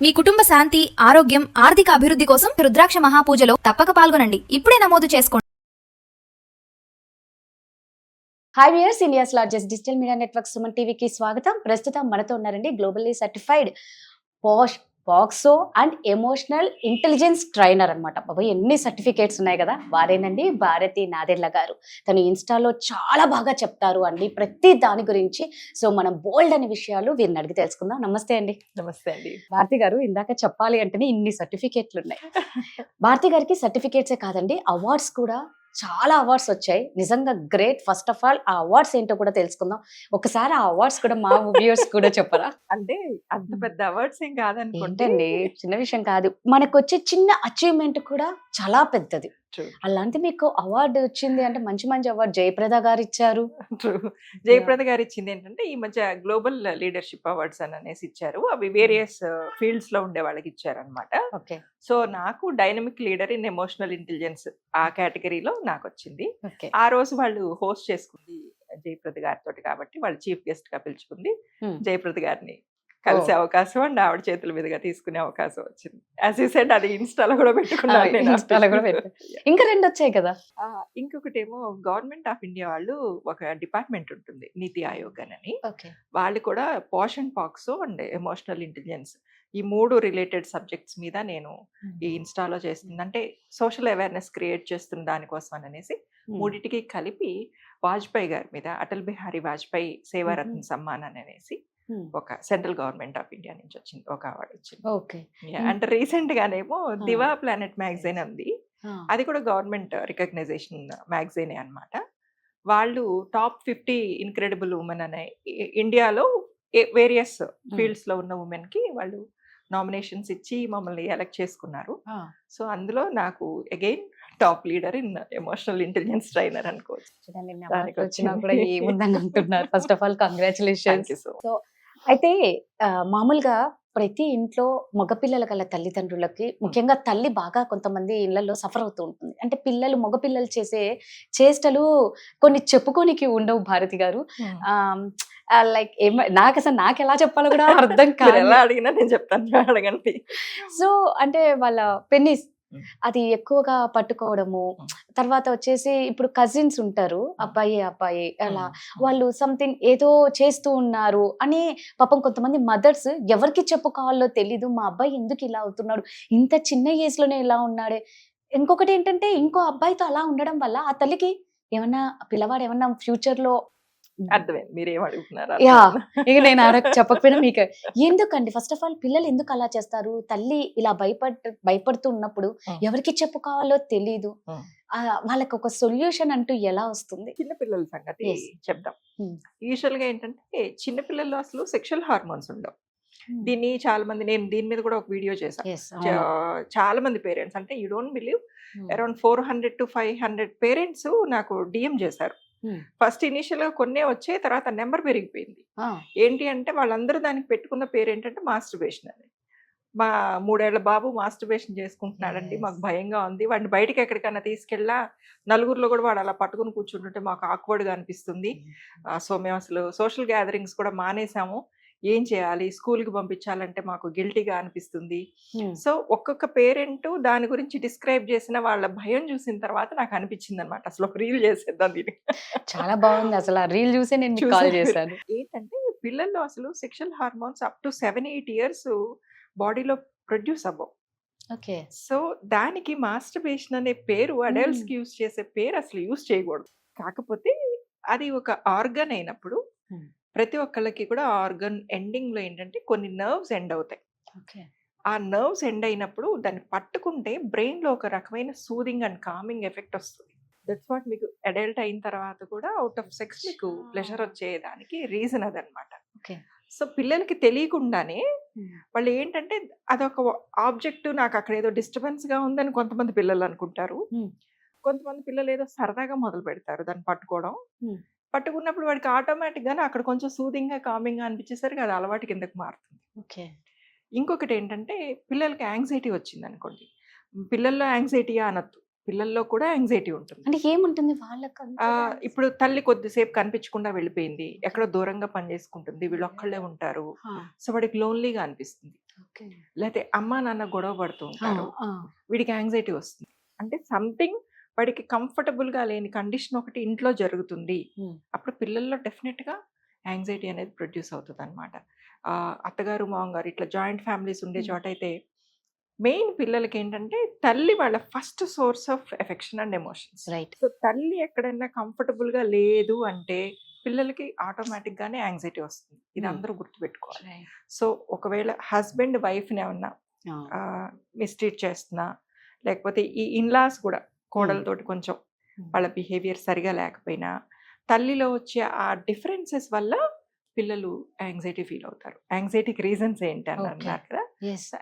మీ కుటుంబ శాంతి, ఆరోగ్యం, ఆర్థిక అభివృద్ధి కోసం రుద్రాక్ష మహాపూజలో తప్పక పాల్గొనండి. ఇప్పుడే నమోదు చేసుకోండి. Hi viewers, India's largest digital media network Suman టీవీకి స్వాగతం. ప్రస్తుతం మనతో ఉన్నారండి globally certified POCSO and emotional intelligence trainer అనమాట. బాబు ఎన్ని సర్టిఫికేట్స్ ఉన్నాయి కదా, వారేనండి భారతి నాదెళ్ల గారు. తను ఇన్స్టాలో చాలా బాగా చెప్తారు అండి ప్రతి దాని గురించి. సో మనం బోల్డ్ అనే విషయాలు వీరిని అడిగి తెలుసుకుందాం. నమస్తే అండి. నమస్తే అండి. భారతి గారు, ఇందాక చెప్పాలి అంటేనే ఇన్ని సర్టిఫికేట్లు ఉన్నాయి. భారతి గారికి సర్టిఫికేట్సే కాదండి, అవార్డ్స్ కూడా చాలా అవార్డ్స్ వచ్చాయి. నిజంగా గ్రేట్. ఫస్ట్ ఆఫ్ ఆల్ ఆ అవార్డ్స్ ఏంటో కూడా తెలుసుకుందాం. ఒకసారి ఆ అవార్డ్స్ కూడా మా వ్యూయర్స్ కూడా చెప్పరా? అంటే అంత పెద్ద అవార్డ్స్ ఏం కాదనుకోండి. ఏంటండి, చిన్న విషయం కాదు. మనకు వచ్చే చిన్న అచీవ్మెంట్ కూడా చాలా పెద్దది. అలాంటి మీకు అవార్డు వచ్చింది అంటే మంచి మంచి అవార్డు జయప్రద గారు ఇచ్చారు. జయప్రద గారు ఇచ్చింది ఏంటంటే ఈ మధ్య గ్లోబల్ లీడర్షిప్ అవార్డ్స్ అని అనేసి ఇచ్చారు. అవి వేరియస్ ఫీల్డ్స్ లో ఉండే వాళ్ళకి ఇచ్చారనమాట. ఓకే. సో నాకు dynamic leader in emotional intelligence ఆ కేటగిరీలో నాకు వచ్చింది. ఓకే. ఆ రోజు వాళ్ళు హోస్ట్ చేసుకుంది జయప్రద గారితో కాబట్టి వాళ్ళు చీఫ్ గెస్ట్ గా పిలుచుకుంది. జయప్రద గారిని కలిసే అవకాశం అండ్ ఆవిడ చేతుల మీదుగా తీసుకునే అవకాశం వచ్చింది. యాజ్ యూ సెడ్ అది ఇన్స్టాలో కూడా పెట్టుకున్నాను. ఇంకా రెండు వచ్చాయి కదా. ఇంకొకటేమో గవర్నమెంట్ ఆఫ్ ఇండియా వాళ్ళు ఒక డిపార్ట్మెంట్ ఉంటుంది, నీతి ఆయోగ్ అని. ఓకే. వాళ్ళు కూడా POSH and POCSO and emotional intelligence ఈ 3 రిలేటెడ్ సబ్జెక్ట్స్ మీద నేను ఈ ఇన్స్టాలో చేస్తుంది. అంటే సోషల్ అవేర్నెస్ క్రియేట్ చేస్తున్న దానికోసం అని అనేసి మూడింటికి కలిపి వాజ్పేయి గారి మీద అటల్ బిహారీ వాజ్పేయి సేవారత్న సమ్మాన్ అని అనేసి ఒక సెంట్రల్ గవర్నమెంట్ ఆఫ్ ఇండియా నుంచి వచ్చింది, ఒక అవార్డు వచ్చింది. ఓకే. అంటే రీసెంట్ గానేమో దివా ప్లానెట్ మ్యాగజైన్ ఉంది, అది కూడా గవర్నమెంట్ రికగ్నైజేషన్ మ్యాగజైనే అన్నమాట. వాళ్ళు టాప్ 50 ఇన్క్రెడిబుల్ ఉమెన్ అనే ఇండియాలో వేరియస్ ఫీల్డ్స్ లో ఉన్న ఉమెన్ కి వాళ్ళు నామినేషన్స్ ఇచ్చి మమ్మల్ని ఎలక్ట్ చేసుకున్నారు. సో అందులో నాకు again top leader in emotional intelligence trainer అనుకోవచ్చు. First of all congratulations. So అయితే మామూలుగా ప్రతి ఇంట్లో మగపిల్లల కల్లా తల్లిదండ్రులకి, ముఖ్యంగా తల్లి బాగా కొంతమంది ఇళ్లలో సఫర్ అవుతూ ఉంటుంది. అంటే మగపిల్లలు చేసే చేష్టలు కొన్ని చెప్పుకోనికి ఉండవు భారతి గారు. లైక్ నాకు అసలు నాకు ఎలా చెప్పాలో కూడా అర్థం కాదు. ఎలా అడిగినా నేను చెప్తాను, అడగండి. సో అంటే వాళ్ళ పెన్నిస్ అది ఎక్కువగా పట్టుకోవడము, తర్వాత వచ్చేసి ఇప్పుడు కజిన్స్ ఉంటారు, అబ్బాయి అలా వాళ్ళు సంథింగ్ ఏదో చేస్తూ ఉన్నారు అని పాపం కొంతమంది మదర్స్ ఎవరికి చెప్పుకోవాలో తెలీదు. మా అబ్బాయి ఎందుకు ఇలా అవుతున్నాడు, ఇంత చిన్న ఏజ్ లోనే ఇలా ఉన్నాడే. ఇంకొకటి ఏంటంటే ఇంకో అబ్బాయితో అలా ఉండడం వల్ల ఆ తల్లికి ఏమన్నా పిల్లవాడు ఏమన్నా ఫ్యూచర్ లో అర్థమైంది మీరేం అడుగుతున్నారు. ఇక నేను చెప్పకపోయినా మీకు ఎందుకండి, ఫస్ట్ ఆఫ్ ఆల్ పిల్లలు ఎందుకు అలా చేస్తారు? తల్లి ఇలా భయపడుతూ ఉన్నప్పుడు ఎవరికి చెప్పుకోవాలో తెలీదు. వాళ్ళకి ఒక సొల్యూషన్ అంటూ ఎలా వస్తుంది? చిన్నపిల్లల సంగతి చెప్దాం. యూజువల్ గా ఏంటంటే చిన్నపిల్లల్లో అసలు సెక్షువల్ హార్మోన్స్ ఉండవు. దీన్ని చాలా మంది, నేను దీని మీద కూడా ఒక వీడియో చేశాను. చాలా మంది పేరెంట్స్, అంటే you don't believe, around 400 to 500 parents నాకు డిఎం చేశారు. ఫస్ట్ ఇనిషియల్ గా కొన్నే వచ్చే, తర్వాత నెంబర్ పెరిగిపోయింది. ఏంటి అంటే వాళ్ళందరూ దానికి పెట్టుకున్న పేరు ఏంటంటే మాస్టర్బేషన్ అని. మా 3 ఏళ్ల బాబు మాస్టర్బేషన్ చేసుకుంటున్నాడండి, మాకు భయంగా ఉంది, వాడిని బయటకి ఎక్కడికైనా తీసుకెళ్ళా నలుగురిలో కూడా వాడు అలా పట్టుకుని కూర్చుంటుంటే మాకు ఆక్వర్డ్గా అనిపిస్తుంది. సో మేము అసలు సోషల్ గ్యాదరింగ్స్ కూడా మానేసాము, ఏం చేయాలి, స్కూల్కి పంపించాలంటే మాకు గిల్టీగా అనిపిస్తుంది. సో ఒక్కొక్క పేరెంట్ దాని గురించి డిస్క్రైబ్ చేసిన వాళ్ళ భయం చూసిన తర్వాత నాకు అనిపించింది అనమాట, అసలు ఒక రీల్ చేసేద్దాం దీన్ని. చాలా బాగుంది. అసలు ఆ రీల్ చూసే నేను కాల్ చేశాను. ఏంటంటే పిల్లల్లో అసలు sexual hormones up to 7-8 years బాడీలో ప్రొడ్యూస్ అవ్వవు. ఓకే. సో దానికి మాస్టర్బేషన్ అనే పేరు, అడల్ట్స్ కి యూజ్ చేసే పేరు అసలు యూజ్ చేయకూడదు. కాకపోతే అది ఒక ఆర్గన్ అయినప్పుడు ప్రతి ఒక్కళ్ళకి కూడా ఆర్గన్ ఎండింగ్ లో ఏంటంటే కొన్ని నర్వ్స్ ఎండ్ అవుతాయి. ఆ నర్వ్స్ ఎండ్ అయినప్పుడు దాన్ని పట్టుకుంటే బ్రెయిన్ లో ఒక రకమైన సూదింగ్ అండ్ కామింగ్ ఎఫెక్ట్ వస్తుంది. దట్స్ వాట్ మీకు అడల్ట్ అయిన తర్వాత కూడా అవుట్ ఆఫ్ సెక్స్ మీకు ప్లెజర్ వచ్చేదానికి రీజన్ అదనమాట. సో పిల్లలకి తెలియకుండానే వాళ్ళు ఏంటంటే అదొక ఆబ్జెక్ట్, నాకు అక్కడ ఏదో డిస్టర్బెన్స్ గా ఉందని కొంతమంది పిల్లలు అనుకుంటారు. కొంతమంది పిల్లలు ఏదో సరదాగా మొదలు పెడతారు దాన్ని పట్టుకోవడం. పట్టుకున్నప్పుడు వాడికి ఆటోమేటిక్ గానే అక్కడ కొంచెం సూదింగ్ గా కామింగ్ గా అనిపించేసరికి అది అలవాటు కిందకి మారుతుంది. ఇంకొకటి ఏంటంటే పిల్లలకి యాంగ్జైటీ వచ్చింది అనుకోండి, పిల్లల్లో యాంగ్జైటీయా అనొద్దు, పిల్లల్లో కూడా యాంగ్జైటీ ఉంటుంది. అంటే ఏముంటుంది వాళ్ళకి ఇప్పుడు తల్లి కొద్దిసేపు కనిపించకుండా వెళ్ళిపోయింది, ఎక్కడో దూరంగా పని చేసుకుంటుంది, వీళ్ళు ఒక్కళ్ళే ఉంటారు, సో వాడికి లోన్లీగా అనిపిస్తుంది. లేకపోతే అమ్మా నాన్న గొడవ పడుతూ ఉంటారు, వీడికి యాంగ్జైటీ వస్తుంది. అంటే సంథింగ్ వాడికి కంఫర్టబుల్ గా లేని కండిషన్ ఒకటి ఇంట్లో జరుగుతుంది, అప్పుడు పిల్లల్లో డెఫినెట్ గా యాంగ్జైటీ అనేది ప్రొడ్యూస్ అవుతుంది అనమాట. అత్తగారు మామగారు ఇట్లా జాయింట్ ఫ్యామిలీస్ ఉండే చోట అయితే మెయిన్ పిల్లలకి ఏంటంటే తల్లి వాళ్ళ first source of affection and emotions. Right. So తల్లి ఎక్కడైనా కంఫర్టబుల్ గా లేదు అంటే పిల్లలకి ఆటోమేటిక్ గానే యాంగ్జైటీ వస్తుంది. ఇది అందరూ గుర్తుపెట్టుకోవాలి. సో ఒకవేళ హస్బెండ్ వైఫ్ ని ఏమన్నా మిస్ట్రీట్ చేస్తున్నా, లేకపోతే ఈ ఇన్లాస్ కూడా కోడలతోటి కొంచెం వాళ్ళ బిహేవియర్ సరిగా లేకపోయినా, తల్లిలో వచ్చే ఆ డిఫరెన్సెస్ వల్ల పిల్లలు యాంగ్జైటీ ఫీల్ అవుతారు. యాంగ్జైటీకి రీజన్స్ ఏంటి అని అన్నారు కదా,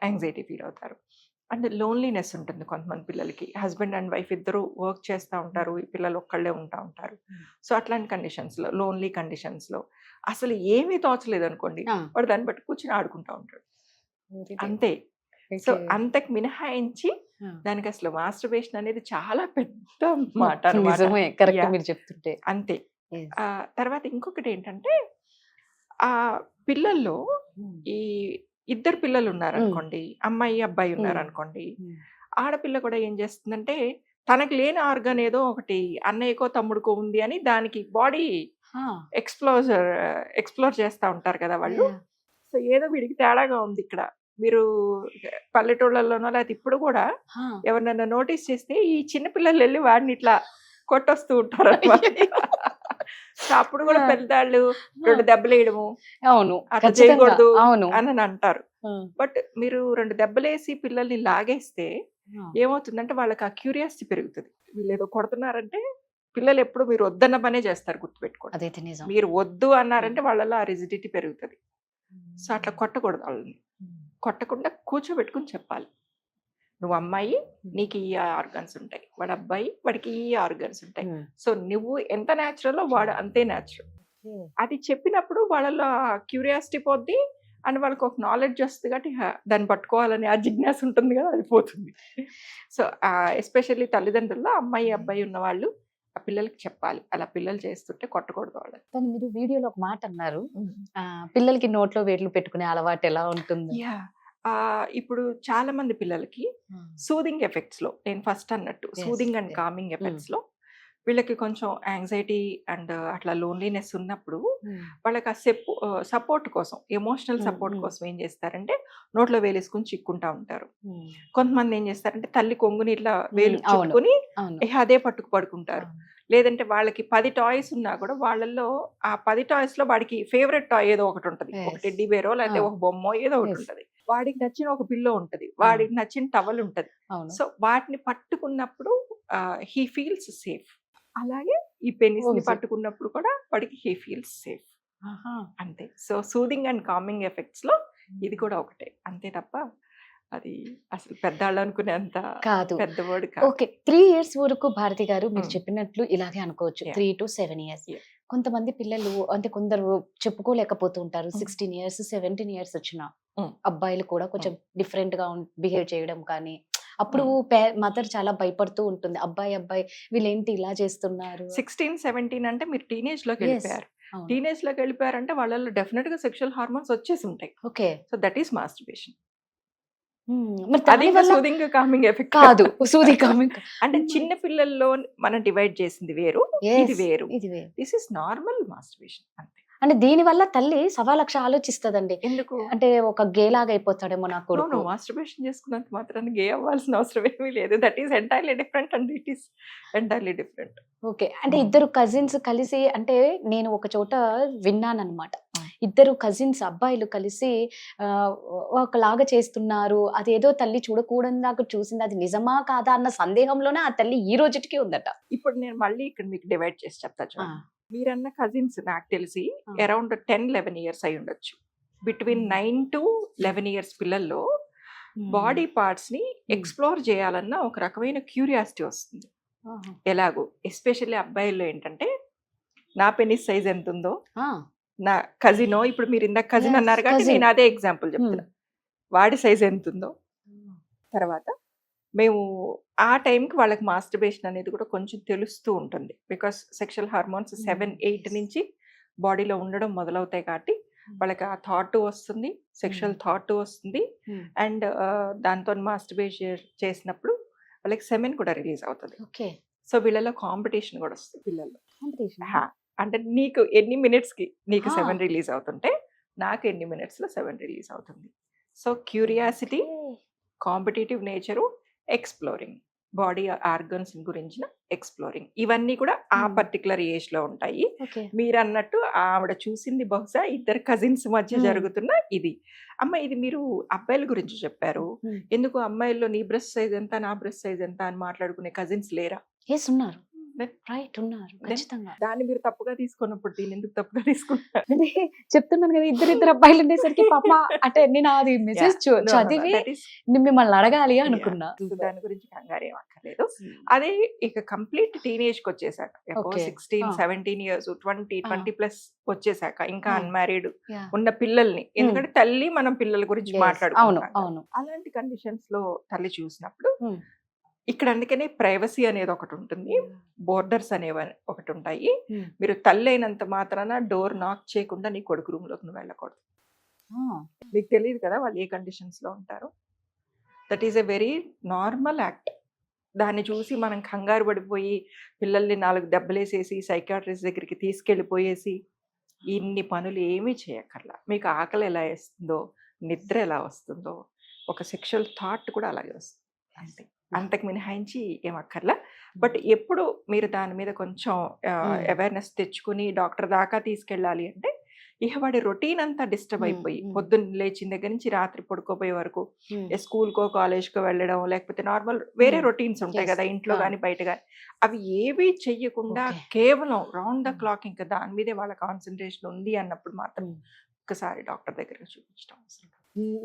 యాంగ్జైటీ ఫీల్ అవుతారు. అంటే లోన్లీనెస్ ఉంటుంది కొంతమంది పిల్లలకి. హస్బెండ్ అండ్ వైఫ్ ఇద్దరు వర్క్ చేస్తూ ఉంటారు, ఈ పిల్లలు ఒక్కళ్ళే ఉంటారు. సో అట్లాంటి కండిషన్స్లో, లోన్లీ కండిషన్స్లో అసలు ఏమీ తోచలేదు అనుకోండి, వాడు దాన్ని బట్టి కూర్చొని ఆడుకుంటూ ఉంటాడు అంతే. సో అంతకు మినహాయించి దానికి అసలు మాస్టర్బేషన్ అనేది చాలా పెద్ద మాట అన్నమాట. చెప్తుంటే అంతే. తర్వాత ఇంకొకటి ఏంటంటే ఆ పిల్లల్లో ఈ ఇద్దరు పిల్లలు ఉన్నారనుకోండి, అమ్మాయి అబ్బాయి ఉన్నారనుకోండి, ఆడపిల్ల కూడా ఏం చేస్తుందంటే తనకు లేని ఆర్గన్ ఏదో ఒకటి అన్నయ్యకో తమ్ముడికో ఉంది అని దానికి బాడీ ఎక్స్ప్లోర్ చేస్తూ ఉంటారు కదా వాళ్ళు. సో ఏదో వీడికి తేడాగా ఉంది ఇక్కడ. మీరు పల్లెటూళ్ళలోనో లేకపోతే ఇప్పుడు కూడా ఎవరినైనా నోటీస్ చేస్తే ఈ చిన్న పిల్లలు వెళ్ళి వాడిని ఇట్లా కొట్టొస్తూ ఉంటారు అన్నమాట. సో అప్పుడు కూడా పెద్దవాళ్ళు 2 దెబ్బలు వేయడము, అవును అట్లా చేయకూడదు అని అంటారు. బట్ మీరు 2 దెబ్బలేసి పిల్లల్ని లాగేస్తే ఏమవుతుందంటే వాళ్ళకి ఆ క్యూరియాసిటీ పెరుగుతుంది. వీళ్ళు ఏదో కొడుతున్నారంటే పిల్లలు ఎప్పుడు మీరు వద్దన్న పనే చేస్తారు, గుర్తుపెట్టుకోండి. మీరు వద్దు అన్నారంటే వాళ్ళలో ఆ రిజిడిటీ పెరుగుతుంది. సో అట్లా కొట్టకూడదు వాళ్ళని. కొట్టకుండా కూర్చోబెట్టుకుని చెప్పాలి, నువ్వు అమ్మాయి నీకు ఈ ఆర్గన్స్ ఉంటాయి, వాడు అబ్బాయి వాడికి ఈ ఆర్గన్స్ ఉంటాయి. సో నువ్వు ఎంత న్యాచురల్ వాడు అంతే న్యాచురల్. అది చెప్పినప్పుడు వాళ్ళలో క్యూరియాసిటీ పోద్ది అండ్ వాళ్ళకి ఒక నాలెడ్జ్ వస్తుంది కాబట్టి దాన్ని పట్టుకోవాలని ఆ జిజ్ఞాస ఉంటుంది కదా, అది పోతుంది. సో ఎస్పెషల్లీ తల్లిదండ్రుల్లో అమ్మాయి అబ్బాయి ఉన్న వాళ్ళు ఆ పిల్లలకి చెప్పాలి, అలా పిల్లలు చేస్తుంటే కొట్టకూడదు వాళ్ళని. కానీ మీరు వీడియోలో ఒక మాట అన్నారు, పిల్లలకి నోట్లో వేట్లు పెట్టుకునే అలవాటు ఎలా ఉంటుంది? ఇప్పుడు చాలా మంది పిల్లలకి సూదింగ్ ఎఫెక్ట్స్ లో, నేను ఫస్ట్ అన్నట్టు సూదింగ్ అండ్ కామింగ్ ఎఫెక్ట్స్ లో వీళ్ళకి కొంచెం యాంగ్జైటీ అండ్ అట్లా లోన్లీనెస్ ఉన్నప్పుడు వాళ్ళకి ఆ సపోర్ట్ కోసం, ఎమోషనల్ సపోర్ట్ కోసం ఏం చేస్తారంటే నోట్లో వేలేసుకుని చిక్కుంటా ఉంటారు. కొంతమంది ఏం చేస్తారంటే తల్లి కొంగుని ఇట్లా వేలు చుట్టుకుని అదే పట్టుకు పడుకుంటారు. లేదంటే వాళ్ళకి 10 టాయ్స్ ఉన్నా కూడా వాళ్ళల్లో ఆ 10 టాయ్స్ లో వాడికి ఫేవరెట్ టాయ్ ఏదో ఒకటి ఉంటుంది, ఒక టెడ్డీ బేరో లేకపోతే ఒక బొమ్మో ఏదో ఒకటి ఉంటుంది, వాడికి నచ్చిన ఒక పిల్లో ఉంటది, వాడికి నచ్చిన టవల్ ఉంటది. సో వాటిని పట్టుకున్నప్పుడు హీ ఫీల్స్ సేఫ్. అలాగే ఈ పెన్నిస్ ని పట్టుకున్నప్పుడు కూడా వాడికి హీ ఫీల్స్ సేఫ్. అంతే. So soothing and coming effects లో ఇది కూడా ఒకటే, అంతే తప్ప అది అసలు పెద్దవాళ్ళు అనుకునేంత కాదు, పెద్ద వర్డ్ కాదు. ఓకే, 3 years వరకు భారతి గారు మీరు చెప్పినట్లు ఇలాగే అనుకోవచ్చు. 3 to 7 years. కొంతమంది పిల్లలు అంటే కొందరు చెప్పుకోలేకపోతూ ఉంటారు. 16 years 17 years వచ్చిన అబ్బాయిలు కూడా కొంచెం డిఫరెంట్ గా బిహేవ్ చేయడం కానీ, అప్పుడు మదర్ చాలా భయపడుతూ ఉంటుంది, అబ్బాయి వీళ్ళేంటి ఇలా చేస్తున్నారు. 16-17 అంటే మీరు టీనేజ్ లోకి వెళ్ళిపోయారు. టీనేజ్ లోకి వెళ్ళిపోయారంటే వాళ్ళలో డెఫినెట్ గా సెక్షువల్ హార్మోన్స్ వచ్చేసి ఉంటాయి. Okay, so that is masturbation. మరి సూదింగ్ కామింగ్ ఎఫెక్ట్ కాదు, సూదింగ్ కామింగ్ అంటే చిన్న పిల్లల్లో మనం డివైడ్ చేసింది వేరు, ఇది వేరు. దిస్ ఇస్ నార్మల్ మాస్టర్బేషన్ అంతే. అంటే దీని వల్ల తల్లి 1,00,000 ఆలోచిస్తదండి. ఎందుకు అంటే ఒక గే లాగా అయిపోతాడేమో నా కొడుకు. మాస్టర్బేషన్ చేసుకున్నంత మాత్రాన్ని గే అవ్వాల్సిన అవసరం ఏమీ లేదు. That is entirely different and it is entirely different. Okay, అంటే ఇద్దరు కజిన్స్ కలిసి, అంటే నేను ఒక చోట విన్నాను అనమాట, ఇద్దరు కజిన్స్ అబ్బాయిలు కలిసి ఒకలాగా చేస్తున్నారు, అదేదో తల్లి చూడకూడదు దాకా చూసింది, అది నిజమా కాదా అన్న సందేహంలోనే ఆ తల్లి ఈ రోజుకి ఉందట. ఇప్పుడు నేను మళ్ళీ ఇక్కడ మీకు డివైడ్ చేసి చెప్తా చూడండి. మీరన్న కజిన్స్ నాకు తెలిసి అరౌండ్ 10-11 years అయి ఉండొచ్చు. బిట్వీన్ 9 to 11 years పిల్లల్లో బాడీ పార్ట్స్ ని ఎక్స్ప్లోర్ చేయాలన్న ఒక రకమైన క్యూరియాసిటీ వస్తుంది. ఎలాగో ఎస్పెషల్లీ అబ్బాయిల్లో ఏంటంటే నా పెనిస్ సైజ్ ఎంత ఉందో, నా కజినో, ఇప్పుడు మీరు ఇందాక కజిన్ అన్నారు కాబట్టి నేను అదే ఎగ్జాంపుల్ చెప్తున్నా, వాడి సైజ్ ఎంత ఉందో, తర్వాత మేము ఆ టైంకి వాళ్ళకి మాస్టర్బేషన్ అనేది కూడా కొంచెం తెలుస్తూ ఉంటుంది. బికాస్ సెక్షువల్ హార్మోన్స్ 7-8 నుంచి బాడీలో ఉండడం మొదలవుతాయి కాబట్టి వాళ్ళకి ఆ థాట్ వస్తుంది, సెక్షువల్ థాట్ వస్తుంది. అండ్ దాంతో మాస్టర్బేషన్ చేసినప్పుడు వాళ్ళకి సెమెన్ కూడా రిలీజ్ అవుతుంది. ఓకే. సో వీళ్ళలో కాంపిటీషన్ కూడా వస్తుంది పిల్లల్లో. కాంపిటీషన్. అంటే నీకు ఎన్ని మినిట్స్కి నీకు ఆ. 7 రిలీజ్ అవుతుంటే నాకు ఎన్ని మినిట్స్లో 7 రిలీజ్ అవుతుంది. So curiosity, competitive nature, exploring, body organs గురించిన ఎక్స్ప్లోరింగ్, ఇవన్నీ కూడా ఆ పర్టికులర్ ఏజ్ లో ఉంటాయి. ఓకే. మీరు అన్నట్టు ఆవిడ చూసింది బహుశా ఇద్దరు కజిన్స్ మధ్య జరుగుతున్న ఇది. అమ్మ ఇది మీరు అబ్బాయిల గురించి చెప్పారు, ఎందుకు అమ్మాయిల్లో నీ బ్రెస్ట్ సైజ్ ఎంత నా బ్రెస్ట్ సైజ్ ఎంత అని మాట్లాడుకునే కజిన్స్ లేరా? ఎస్ ఉన్నారు. రైట్, ఉన్నారు ఖచ్చితంగా. దాన్ని మీరు తప్పుగా తీసుకున్నప్పుడు దీన్ని ఎందుకు తప్పుగా తీసుకున్నారు? అదే చెప్తున్నాను కదా, ఇద్దరు అబ్బాయిలు ఉండేసరికి పాప అంటే నేను అది మెసేజ్ చదివి నేను మిమ్మల్ని అడగాలి అనుకున్నా. దాని గురించి కంగారు ఏం అక్కర్లేదు. అదే ఇక కంప్లీట్ టీనేజ్ కి వచ్చేసాక, Okay. 16-17 ఇయర్స్, 20+ వచ్చేసాక ఇంకా అన్మ్యారీడ్ Yeah. ఉన్న పిల్లల్ని, ఎందుకంటే తల్లి మనం పిల్లల గురించి Yes. అవును, మాట్లాడుకుంటాం. అవును. అలాంటి కండిషన్స్ లో తల్లి చూసినప్పుడు Hmm. ఇక్కడ అందుకనే ప్రైవసీ అనేది ఒకటి ఉంటుంది, బోర్డర్స్ అనేవి ఒకటి ఉంటాయి. Hmm. మీరు తల్లి అయినంత మాత్రాన డోర్ నాక్ చేయకుండా నీ కొడుకు రూమ్ లోకి నువ్వు వెళ్ళకూడదు. మీకు తెలియదు కదా వాళ్ళు ఏ కండిషన్స్ లో ఉంటారు. That is a very normal act. దాన్ని చూసి మనం కంగారు పడిపోయి పిల్లల్ని 4 దెబ్బలేసేసి సైకాట్రిస్ట్ దగ్గరికి తీసుకెళ్ళిపోయేసి ఇన్ని పనులు ఏమీ చేయక్కర్లా. మీకు ఆకలి ఎలా వేస్తుందో, నిద్ర ఎలా వస్తుందో, ఒక సెక్షువల్ థాట్ కూడా అలాగే వస్తుంది. అంతే, అంతకు మినహాయించి ఏమక్కర్లా. బట్ ఎప్పుడు మీరు దాని మీద కొంచెం అవేర్నెస్ తెచ్చుకుని డాక్టర్ దాకా తీసుకెళ్ళాలి అంటే, ఇక వాడి రొటీన్ అంతా డిస్టర్బ్ అయిపోయి పొద్దున్న లేచిన దగ్గర నుంచి రాత్రి పడుకోపోయే వరకు స్కూల్కో కాలేజ్కో వెళ్ళడం, లేకపోతే నార్మల్ వేరే రొటీన్స్ ఉంటాయి Yes. కదా ఇంట్లో Ah. కానీ బయట కానీ, అవి ఏవి చెయ్యకుండా Okay. కేవలం రౌండ్ ద క్లాక్ ఇంకా దాని మీదే వాళ్ళ కాన్సన్ట్రేషన్ ఉంది అన్నప్పుడు మాత్రం ఒకసారి డాక్టర్ దగ్గర చూపించడం అవసరం.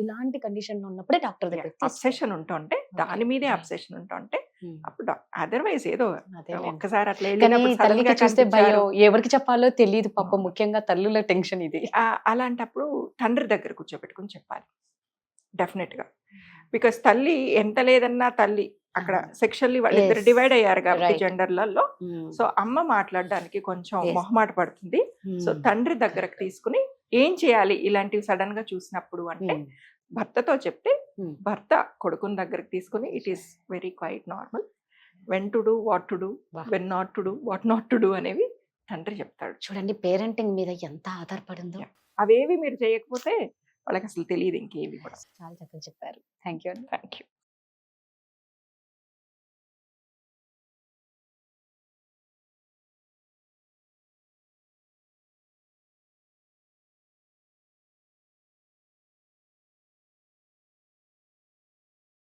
ఇలాంటి కండిషన్ లో ఉన్నప్పుడే డాక్టర్ దగ్గర అబ్సెషన్ ఉంటుంటే, దాని మీదే Okay. అబ్సెషన్ ఉంటుంటే అప్పుడు అదర్వైజ్ ఏదో అదే ఒక్కసారి అట్లా కానీ వెళ్ళినప్పుడు sudden తల్లికి గా చూస్తే కనిపించారు. భయం, ఎవరికి చెప్పాలో తెలియదు పాప, ముఖ్యంగా తల్లుల టెన్షన్ ఇది. అలాంటప్పుడు తండ్రి దగ్గర కూర్చోబెట్టుకుని చెప్పాలి డెఫినెట్ గా. బికాస్ తల్లి ఎంత లేదన్నా తల్లి అక్కడ సెక్షువల్లీ వాళ్ళిద్దరు Yes. డివైడ్ అయ్యారు కాబట్టి Right. జెండర్లలో. సో అమ్మ మాట్లాడడానికి కొంచెం Yes. మొహమాట పడుతుంది. సో తండ్రి దగ్గరకు తీసుకుని ఏం చేయాలి ఇలాంటివి సడన్ గా చూసినప్పుడు అంటే, భర్తతో చెప్తే భర్త కొడుకుని దగ్గరకు తీసుకుని it is very quite normal, when to do, what to do, Wow. When not to do, what not to do అనేవి తండ్రి చెప్తాడు. చూడండి పేరెంటింగ్ మీద ఎంత ఆధారపడిందో. అవేవి మీరు చేయకపోతే వాళ్ళకి అసలు తెలియదు ఇంకేవి కూడా. చాలా చక్కగా చెప్పారు. Thank you. Thank you.